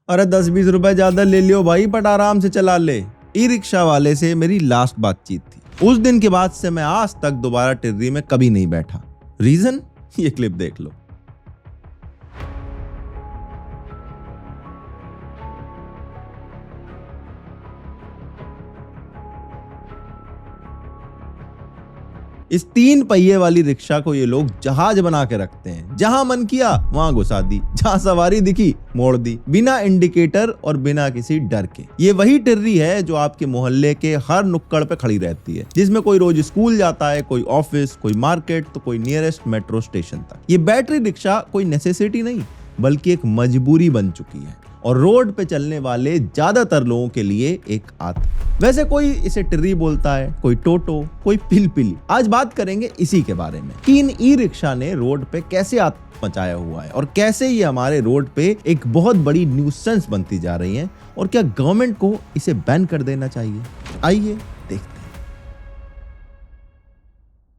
अरे 10-20 रुपए ज्यादा ले लियो भाई, बट आराम से चला ले। ई रिक्शा वाले से मेरी लास्ट बातचीत थी। उस दिन के बाद से मैं आज तक दोबारा टिर्री में कभी नहीं बैठा। रीजन? ये क्लिप देख लो। इस 3 पहिए वाली रिक्शा को ये लोग जहाज बना के रखते हैं। जहां मन किया वहां घुसा दी, जहां सवारी दिखी मोड़ दी, बिना इंडिकेटर और बिना किसी डर के। ये वही टिर्री है जो आपके मोहल्ले के हर नुक्कड़ पे खड़ी रहती है, जिसमें कोई रोज स्कूल जाता है, कोई ऑफिस, कोई मार्केट, तो कोई नियरेस्ट मेट्रो स्टेशन तक। ये बैटरी रिक्शा कोई नेसेसिटी नहीं बल्कि एक मजबूरी बन चुकी है और रोड पे चलने वाले ज्यादातर लोगों के लिए एक आदत। वैसे कोई इसे टिर्री बोलता है, कोई टोटो, कोई पिलपिली। आज बात करेंगे इसी के बारे में कि इन ई रिक्शा ने रोड पे कैसे आतंक मचाया हुआ है और कैसे ये हमारे रोड पे एक बहुत बड़ी न्यूसेंस बनती जा रही है और क्या गवर्नमेंट को इसे बैन कर देना चाहिए। आइए देखते हैं।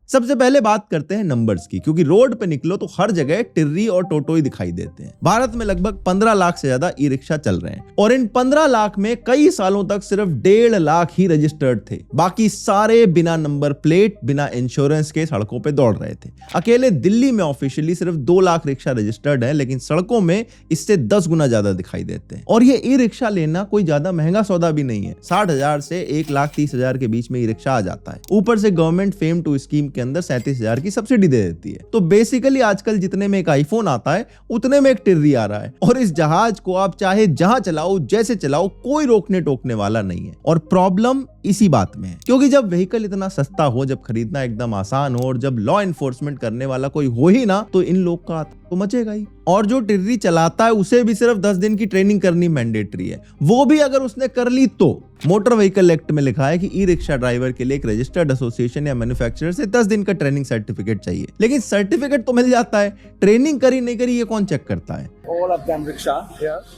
सबसे पहले बात करते हैं नंबर्स की, क्योंकि रोड पे निकलो तो हर जगह टिर्री और टोटो ही दिखाई देते हैं। भारत में लगभग 15 लाख से ज्यादा ई रिक्शा चल रहे हैं और इन 15 लाख में कई सालों तक सिर्फ 1.5 लाख ही रजिस्टर्ड थे। बाकी सारे बिना नंबर प्लेट, बिना इंश्योरेंस के सड़कों पे दौड़ रहे थे। अकेले दिल्ली में ऑफिशियली सिर्फ 2 लाख रिक्शा रजिस्टर्ड है, लेकिन सड़कों में इससे 10 गुना ज्यादा दिखाई देते हैं। और ये ई रिक्शा लेना कोई ज्यादा महंगा सौदा भी नहीं है। 60,000 से 1,30,000 के बीच में ई रिक्शा आ जाता है। ऊपर से गवर्नमेंट फेम टू स्कीम के अंदर 37,000 की सब्सिडी दे देती है। तो बेसिकली आजकल जितने में एक आईफोन आता है उतने में एक टिर्री आ रहा है और इस जहाज को आप चाहे जहां चलाओ, जैसे चलाओ, कोई रोकने टोकने वाला नहीं है। और प्रॉब्लम इसी बात में है, क्योंकि जब व्हीकल इतना सस्ता हो, जब खरीदना एकदम आसान हो और जब लॉ एनफोर्समेंट करने वाला कोई हो ही ना, तो इन लोग का तो मचेगा ही। और जो टिर्री चलाता है उसे भी सिर्फ 10 दिन की ट्रेनिंग करनी मैंडेटरी है। वो भी अगर उसने कर ली तो मोटर व्हीकल एक्ट में लिखा है कि ई रिक्शा ड्राइवर के लिए एक रजिस्टर्ड एसोसिएशन या मैन्युफैक्चरर से 10 दिन का ट्रेनिंग सर्टिफिकेट चाहिए। लेकिन सर्टिफिकेट तो मिल जाता है, ट्रेनिंग करी नहीं करी ये कौन चेक करता है? All of them rickshaw,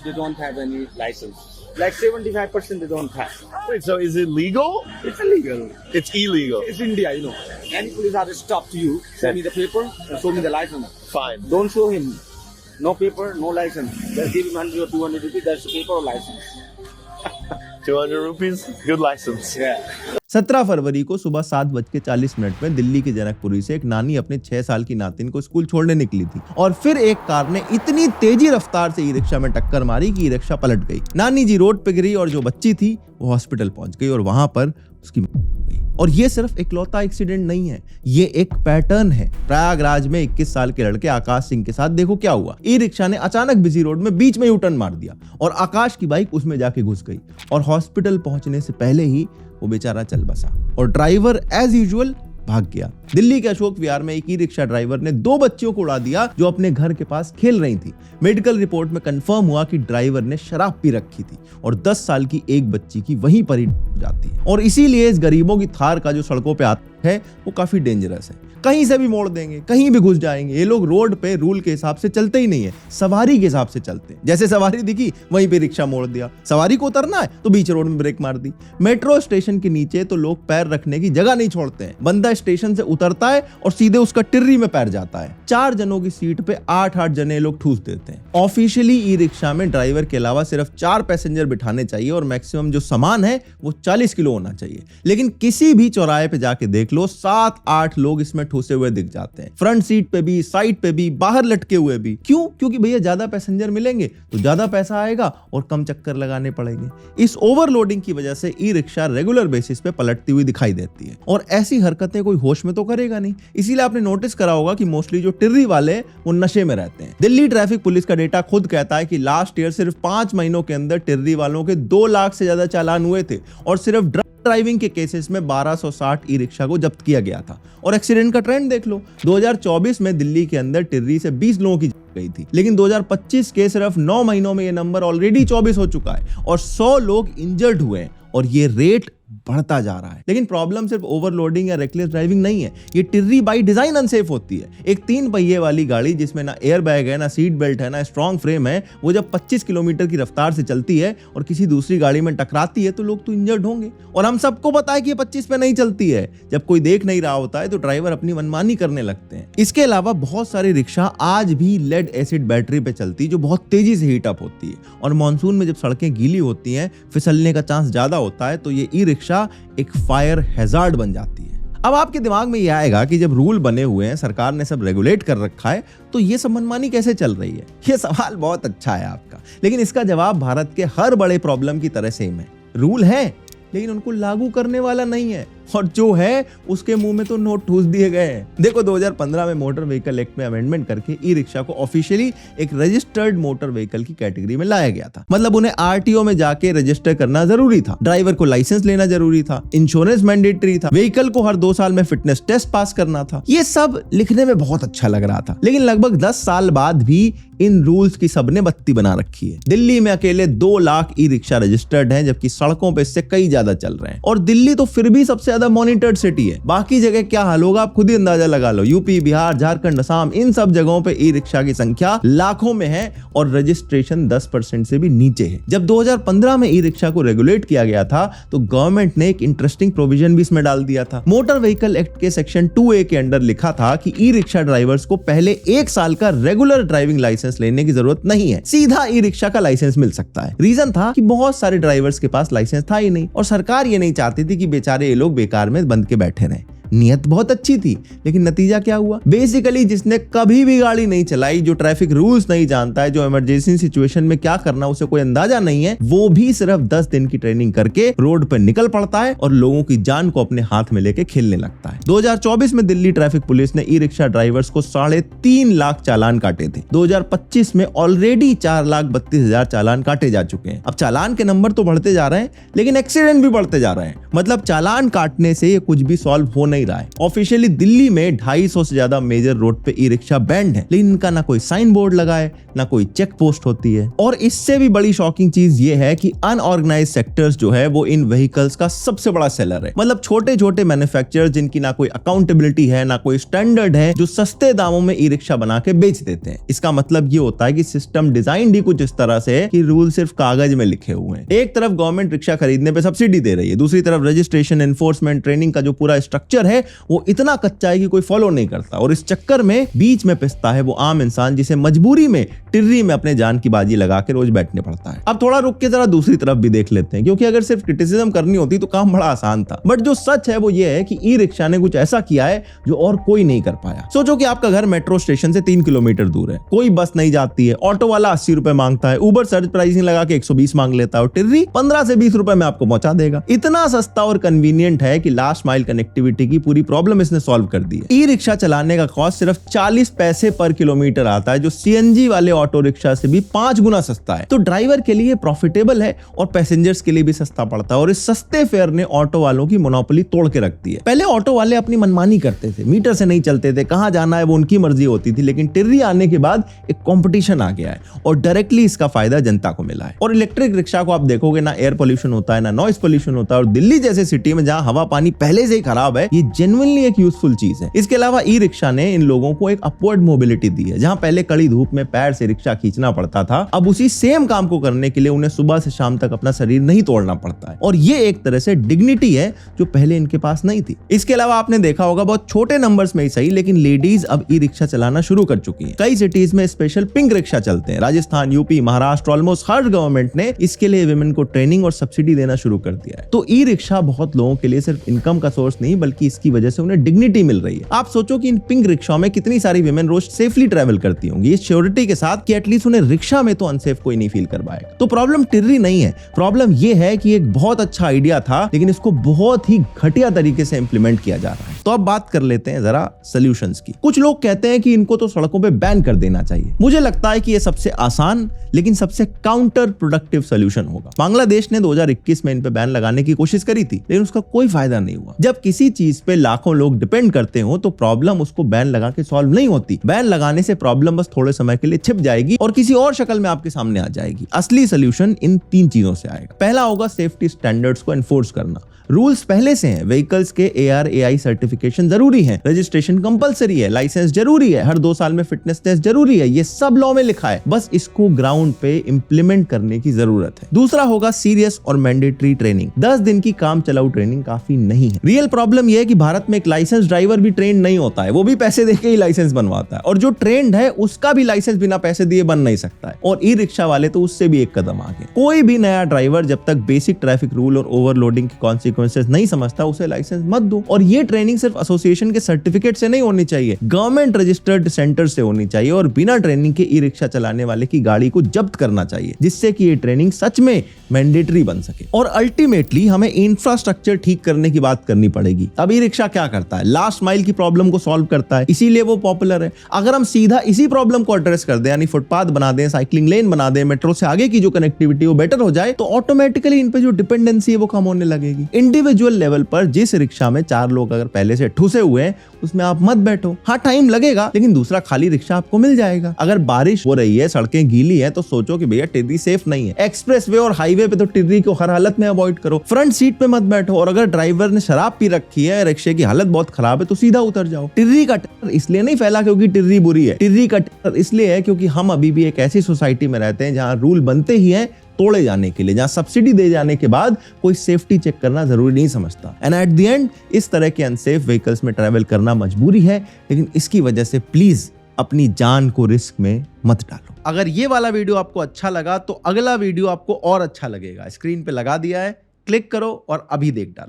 they don't have any license. Like 75% they don't have. Wait, so is it legal? It's illegal. It's illegal. It's India, you know. Any police officer stop to you, show me the paper, and show me the license. Fine. Don't show him. No paper, no license. Just give him 100 or 200 rupees. That's the paper or license. 200 rupees? Good license. Yeah. 17 फरवरी को सुबह 7:40 में दिल्ली की जनकपुरी से एक नानी अपने 6 साल की नातिन को स्कूल छोड़ने निकली थी और फिर एक कार ने इतनी तेजी रफ्तार से ई रिक्शा में टक्कर मारी कि ई रिक्शा पलट गई। नानी जी रोड पे गिरी और जो बच्ची थी वो हॉस्पिटल पहुंच गई और वहां पर उसकी मौत हो गई। और ये सिर्फ इकलौता एक्सीडेंट नहीं है, ये एक पैटर्न है। प्रयागराज में 21 साल के लड़के आकाश सिंह के साथ देखो क्या हुआ। ई रिक्शा ने अचानक बिजी रोड में बीच में यूटर्न मार दिया और आकाश की बाइक उसमें जाके घुस गई और हॉस्पिटल पहुंचने से पहले ही वो बेचारा चल बसा और ड्राइवर एज यूजुअल भाग गया। दिल्ली के अशोक विहार में एक ई रिक्शा ड्राइवर ने 2 बच्चियों को उड़ा दिया जो अपने घर के पास खेल रही थी। मेडिकल रिपोर्ट में कंफर्म हुआ कि ड्राइवर ने शराब पी रखी थी और 10 साल की एक बच्ची की वहीं पर ही जाती है। और इसीलिए इस गरीबों की थार का जो सड़कों पे आता है वो काफी डेंजरस है। कहीं से भी मोड़ देंगे, कहीं भी घुस जाएंगे। ये लोग रोड पे रूल के हिसाब से चलते ही नहीं है, सवारी के हिसाब से चलते हैं। जैसे सवारी दिखी वहीं पे रिक्शा मोड़ दिया, सवारी को उतरना है तो बीच रोड में ब्रेक मार दी। मेट्रो स्टेशन के नीचे तो लोग पैर रखने की जगह नहीं छोड़ते हैं। बंदा स्टेशन से उतरता है और सीधे उसका टिर्री में पैर जाता है। 4 जनों की सीट पे 8-8 जने लोग ठूस देते हैं। ऑफिशियली ई रिक्शा में ड्राइवर के अलावा सिर्फ 4 पैसेंजर बिठाने चाहिए और मैक्सिमम जो सामान है वो 40 किलो होना चाहिए। लेकिन किसी भी चौराहे पे जाके देख लो, 7-8 लोग इसमें ठूसे हुए दिख जाते हैं। फ्रंट सीट पे भी, साइड पे भी, बाहर लटके हुए भी। क्यों? क्योंकि भैया ज्यादा पैसेंजर मिलेंगे तो ज्यादा पैसा आएगा और कम चक्कर लगाने पड़ेंगे। इस ओवरलोडिंग की वजह से ई रिक्शा रेगुलर बेसिस पे पलटती हुई दिखाई देती है और ऐसी हरकतें कोई होश में तो करेगा नहीं। इसीलिए आपने नोटिस करा होगा कि मोस्टली जो टिर्री वाले वो नशे में रहते हैं। दिल्ली ट्रैफिक पुलिस का डेटा खुद कहता है कि लास्ट ईयर सिर्फ 5 महीनों के अंदर टिर्री वालों के 2 लाख से ज्यादा चालान हुए थे और सिर्फ ड्राइविंग के केसेस में 1260 ई रिक्शा को जब्त किया गया था। और एक्सीडेंट का ट्रेंड देख लो, 2024 में दिल्ली के अंदर टिर्री से 20 लोगों की गई थी, लेकिन 2025 के सिर्फ 9 महीनों में ये नंबर ऑलरेडी 24 हो चुका है और 100 लोग इंजर्ड हुए हैं। और ये रेट बढ़ता जा रहा है। लेकिन प्रॉब्लम सिर्फ ओवरलोडिंग या रेकलेस ड्राइविंग नहीं है, ये टिर्री बाई डिजाइन अनसेफ होती है। एक 3 पहिए वाली गाड़ी जिसमें ना एयर बैग है, ना सीट बेल्ट है, ना स्ट्रॉन्ग फ्रेम है, वो जब 25 किलोमीटर की रफ्तार से चलती है और किसी दूसरी गाड़ी में टकराती है तो लोग तो इंजर्ड होंगे। और हम सबको पता है कि ये 25 पे नहीं चलती है। जब कोई देख नहीं रहा होता है तो ड्राइवर अपनी मनमानी करने लगते हैं। इसके अलावा बहुत सारी रिक्शा आज भी लेड एसिड बैटरी पे चलती है जो बहुत तेजी से हीट अप होती है, और मानसून में जब सड़कें गीली होती हैं, फिसलने का चांस ज्यादा होता है, तो ये ई रिक्शा एक फायर हैजार्ड बन जाती है। अब आपके दिमाग में ये आएगा कि जब रूल बने हुए हैं, सरकार ने सब रेगुलेट कर रखा है, तो ये सब मनमानी कैसे चल रही है? ये सवाल बहुत अच्छा है आपका, लेकिन इसका जवाब भारत के हर बड़े प्रॉब्लम की तरह सेम है। रूल है लेकिन उनको लागू करने वाला नहीं है, और जो है उसके मुंह में तो नोट ठूस दिए गए हैं। देखो 2015 में मोटर व्हीकल एक्ट में अमेंडमेंट करके ई रिक्शा को ऑफिशियली एक रजिस्टर्ड मोटर व्हीकल की कैटेगरी में लाया गया था। मतलब उन्हें आरटीओ में जाके रजिस्टर करना जरूरी था, ड्राइवर को लाइसेंस लेना जरूरी था, इंश्योरेंस मैंडेटरी था, व्हीकल को हर 2 साल में फिटनेस टेस्ट पास करना था। ये सब लिखने में बहुत अच्छा लग रहा था, लेकिन लगभग 10 साल बाद भी इन रूल्स की सबने बत्ती बना रखी है। दिल्ली में अकेले 2 लाख ई रिक्शा रजिस्टर्ड हैं, जबकि सड़कों पे इससे कई ज्यादा चल रहे हैं। और दिल्ली तो फिर भी सबसे ज्यादा मॉनिटर्ड सिटी है, बाकी जगह क्या हाल होगा आप खुद ही अंदाजा लगा लो। यूपी, बिहार, झारखंड, असम, इन सब जगहों पे ई रिक्शा की संख्या लाखों में है और रजिस्ट्रेशन 10% से भी नीचे है। जब 2015 में ई रिक्शा को रेगुलेट किया गया था तो गवर्नमेंट ने एक इंटरेस्टिंग प्रोविजन भी इसमें डाल दिया था। मोटर व्हीकल एक्ट के सेक्शन 2A के अंडर लिखा था कि ई रिक्शा ड्राइवर्स को पहले 1 साल का रेगुलर ड्राइविंग लाइसेंस लेने की जरूरत नहीं है, सीधा ई रिक्शा का लाइसेंस मिल सकता है। रीजन था कि बहुत सारे ड्राइवर्स के पास लाइसेंस था ही नहीं, और सरकार ये नहीं चाहती थी कि बेचारे ये लोग बेकार में बंद के बैठे रहें। नियत बहुत अच्छी थी, लेकिन नतीजा क्या हुआ? बेसिकली जिसने कभी भी गाड़ी नहीं चलाई, जो ट्रैफिक रूल्स नहीं जानता है, जो इमरजेंसी सिचुएशन में क्या करना उसे कोई अंदाजा नहीं है, वो भी सिर्फ 10 दिन की ट्रेनिंग करके रोड पर निकल पड़ता है और लोगों की जान को अपने हाथ में लेके खेलने लगता है। 2024 में दिल्ली ट्रैफिक पुलिस ने ई रिक्शा ड्राइवर्स को 3.5 लाख चालान काटे थे। 2025 में ऑलरेडी 4,32,000 चालान काटे जा चुके हैं। अब चालान के नंबर तो बढ़ते जा रहे हैं, लेकिन एक्सीडेंट भी बढ़ते जा रहे हैं। मतलब चालान काटने से ये कुछ भी सॉल्व हो नहीं रहा है। ऑफिशियली दिल्ली में 250 से ज्यादा मेजर रोड पे ई रिक्शा बैंड है, लेकिन इनका ना कोई साइन बोर्ड लगा है, ना कोई चेक पोस्ट होती है। और इससे भी बड़ी शॉकिंग चीज ये है कि अनऑर्गेनाइज्ड सेक्टर्स जो है वो इन व्हीकल्स का सबसे बड़ा सेलर है। मतलब छोटे छोटे मैन्युफैक्चरर्स जिनकी ना कोई अकाउंटेबिलिटी है, ना कोई स्टैंडर्ड है, जो सस्ते दामों में ई रिक्शा बना के बेच देते हैं। इसका मतलब ये होता है कि सिस्टम डिजाइन ही कुछ इस तरह से है कि रूल सिर्फ कागज में लिखे हुए हैं। एक तरफ गवर्नमेंट रिक्शा खरीदने पे सब्सिडी दे रही है, दूसरी तरफ रजिस्ट्रेशन, एनफोर्समेंट, ट्रेनिंग का जो पूरा स्ट्रक्चर है वो इतना कच्चा है कि कोई फॉलो नहीं करता, और इस चक्कर में बीच में पिसता है वो आम इंसान जिसे मजबूरी में टिर्री में अपने जान की बाजी लगा के रोज बैठने पड़ता है। अब थोड़ा रुक के जरा दूसरी तरफ भी देख लेते हैं, क्योंकि अगर सिर्फ क्रिटिसिज्म करनी होती तो काम बड़ा आसान था। बट जो सच है वो ये है कि ई रिक्शा ने कुछ ऐसा किया है जो और कोई नहीं कर पाया। सोचो कि आपका घर मेट्रो स्टेशन से 3 किलोमीटर दूर है, कोई बस नहीं जाती है, ऑटो वाला 80 रुपए मांगता है, उबर सर्च प्राइसिंग लगा के 120 मांग लेता है, और टिर्री 15 से 20 रुपए में आपको पहुंचा देगा। इतना सस्ता और कन्वीनियंट है कि लास्ट माइल कनेक्टिविटी की पूरी प्रॉब्लम इसने सॉल्व कर दी है। ई रिक्शा चलाने का कॉस्ट सिर्फ 40 पैसे पर किलोमीटर आता है, जो सीएनजी वाले ऑटो रिक्शा से भी 5 गुना सस्ता है। तो ड्राइवर के लिए प्रॉफिटेबल है और पैसेंजर्स के लिए भी सस्ता पड़ता है, और इस सस्ते फेयर ने ऑटो वालों की मोनोपोली तोड़ के रख दी है। पहले ऑटो वाले अपनी मनमानी करते थे, मीटर से नहीं चलते थे, कहां जाना है वो उनकी मर्जी होती थी, लेकिन टिर्री आने के बाद एक कंपटीशन आ गया है और डायरेक्टली इसका फायदा जनता को मिला है। और इलेक्ट्रिक रिक्शा को आप देखोगे ना एयर पोल्यूशन होता है, ना नॉइस पोल्यूशन होता है, और दिल्ली जैसे सिटी में जहां हवा पानी पहले से ही खराब है, ये जेन्युइनली एक यूजफुल चीज है। इसके अलावा ई रिक्शा ने इन लोगों को एक अपवर्ड मोबिलिटी दी है। जहां पहले कड़ी धूप में पैर से रिक्शा खींचना पड़ता था, अब उसी सेम काम को करने के लिए उन्हें सुबह से शाम तक अपना शरीर नहीं तोड़ना पड़ता है, और ये एक तरह से डिग्निटी है जो पहले इनके पास नहीं थी। इसके अलावा आपने देखा होगा बहुत छोटे नंबर्स में ही सही, लेकिन लेडीज अब ई रिक्शा चलाना शुरू कर चुकी हैं। कई सिटीज में स्पेशल पिंक रिक्शा चलते हैं। राजस्थान, यूपी, महाराष्ट्र, ऑलमोस्ट हर गवर्नमेंट ने इसके लिए विमेन को ट्रेनिंग और सब्सिडी देना शुरू कर दिया है। तो ई रिक्शा बहुत लोगों के लिए सिर्फ इनकम का सोर्स नहीं, बल्कि इसकी वजह से उन्हें डिग्निटी मिल रही है। आप सोचो कि इन पिंक रिक्शा में कितनी सारी विमेन रोज सेफली ट्रैवल करती होंगी, इस श्योरिटी के साथ कि एटलीस्ट उन्हें रिक्शा में तो अनसेफ कोई नहीं फील कर पाएगा। तो प्रॉब्लम टिर्री नहीं है, प्रॉब्लम यह है कि एक बहुत अच्छा आइडिया था, लेकिन इसको बहुत ही घटिया तरीके से इंप्लीमेंट किया जा रहा है। तो अब बात कर लेते हैं जरा सॉल्यूशंस की। कुछ लोग कहते हैं कि इनको तो सड़कों पे बैन कर देना चाहिए। मुझे लगता है कि ये सबसे आसान लेकिन सबसे काउंटर प्रोडक्टिव सॉल्यूशन होगा। बांग्लादेश ने 2021 में इन पे बैन लगाने की कोशिश करी थी, लेकिन उसका कोई फायदा नहीं हुआ। जब किसी चीज पे लाखों लोग डिपेंड करते हो तो प्रॉब्लम उसको बैन लगा के सॉल्व नहीं होती। बैन लगाने से प्रॉब्लम बस थोड़े समय के लिए छिप जाएगी और किसी और शक्ल में आपके सामने आ जाएगी। असली सॉल्यूशन इन 3 चीजों से आएगा। पहला होगा सेफ्टी स्टैंडर्ड्स को एनफोर्स करना। रूल्स पहले से हैं, व्हीकल्स के ARAI सर्टिफिकेशन जरूरी है, रजिस्ट्रेशन कंपलसरी है, लाइसेंस जरूरी है, हर 2 साल में फिटनेस टेस्ट जरूरी है। ये सब लॉ में लिखा है, बस इसको ग्राउंड पे इंप्लीमेंट करने की जरूरत है। दूसरा होगा सीरियस और मैंडेटरी ट्रेनिंग। 10 दिन की काम चलाऊ ट्रेनिंग काफी नहीं है। रियल प्रॉब्लम यह है कि भारत में एक लाइसेंस ड्राइवर भी ट्रेंड नहीं होता है, वो भी पैसे देके ही लाइसेंस बनवाता है, और जो ट्रेंड है उसका भी लाइसेंस बिना पैसे दिए बन नहीं सकता है। और ई रिक्शा वाले तो उससे भी एक कदम आगे। कोई भी नया ड्राइवर जब तक बेसिक ट्रैफिक रूल और ओवरलोडिंग के कॉन्सिक्वेंसेस नहीं समझता उसे लाइसेंस मत दो। और ये ट्रेनिंग सिर्फ एसोसिएशन के सर्टिफिकेट से नहीं होनी चाहिए, गवर्नमेंट रजिस्टर्ड सेंटर से होनी चाहिए, और बिना ट्रेनिंग के ई रिक्शा चलाने वाले की गाड़ी को जब्त करना चाहिए, जिससे कि ये ट्रेनिंग सच में मैंडेटरी बन सके। और अल्टीमेटली हमें इंफ्रास्ट्रक्चर ठीक करने की बात करनी पड़ेगी। अब ई रिक्शा क्या करता है? लास्ट माइल की प्रॉब्लम को सॉल्व करता है, इसीलिए वो पॉपुलर है। अगर हम सीधा इसी प्रॉब्लम को एड्रेस कर दें, यानी फुटपाथ बना दें, साइकिलिंग लेन बना दें, मेट्रो से आगे की जो कनेक्टिविटी वो बेटर हो जाए, तो ऑटोमेटिकली इन पे जो डिपेंडेंसी है वो कम होने लगेगी। इंडिविजुअल लेवल पर जिस रिक्शा में 4 लोग अगर पहले से ठुसे हुए हैं उसमें आप मत बैठो। हाँ, टाइम लगेगा, लेकिन दूसरा खाली रिक्शा आपको मिल जाएगा। अगर बारिश हो रही है, सड़कें गीली हैं, तो सोचो कि भैया टिर्री सेफ नहीं है। एक्सप्रेसवे और हाईवे पे तो टिर्री को हर हालत में अवॉइड करो। फ्रंट सीट पे मत बैठो, और अगर ड्राइवर ने शराब पी रखी है, रिक्शे की हालत बहुत खराब है, तो सीधा उतर जाओ। टिर्री का टेरर इसलिए नहीं फैला क्योंकि टिर्री बुरी है, टिर्री का टेरर इसलिए है क्योंकि हम अभी भी एक ऐसी सोसाइटी में रहते हैं जहां रूल बनते ही हैं तोड़े जाने के लिए, जहां सब्सिडी दे जाने के बाद कोई सेफ्टी चेक करना जरूरी नहीं समझता। एंड एट द एंड इस तरह के अनसेफ व्हीकल्स में ट्रैवल करना मजबूरी है, लेकिन इसकी वजह से प्लीज अपनी जान को रिस्क में मत डालो। अगर ये वाला वीडियो आपको अच्छा लगा तो अगला वीडियो आपको और अच्छा लगेगा। स्क्रीन पे लगा दिया है, क्लिक करो और अभी देख डालो।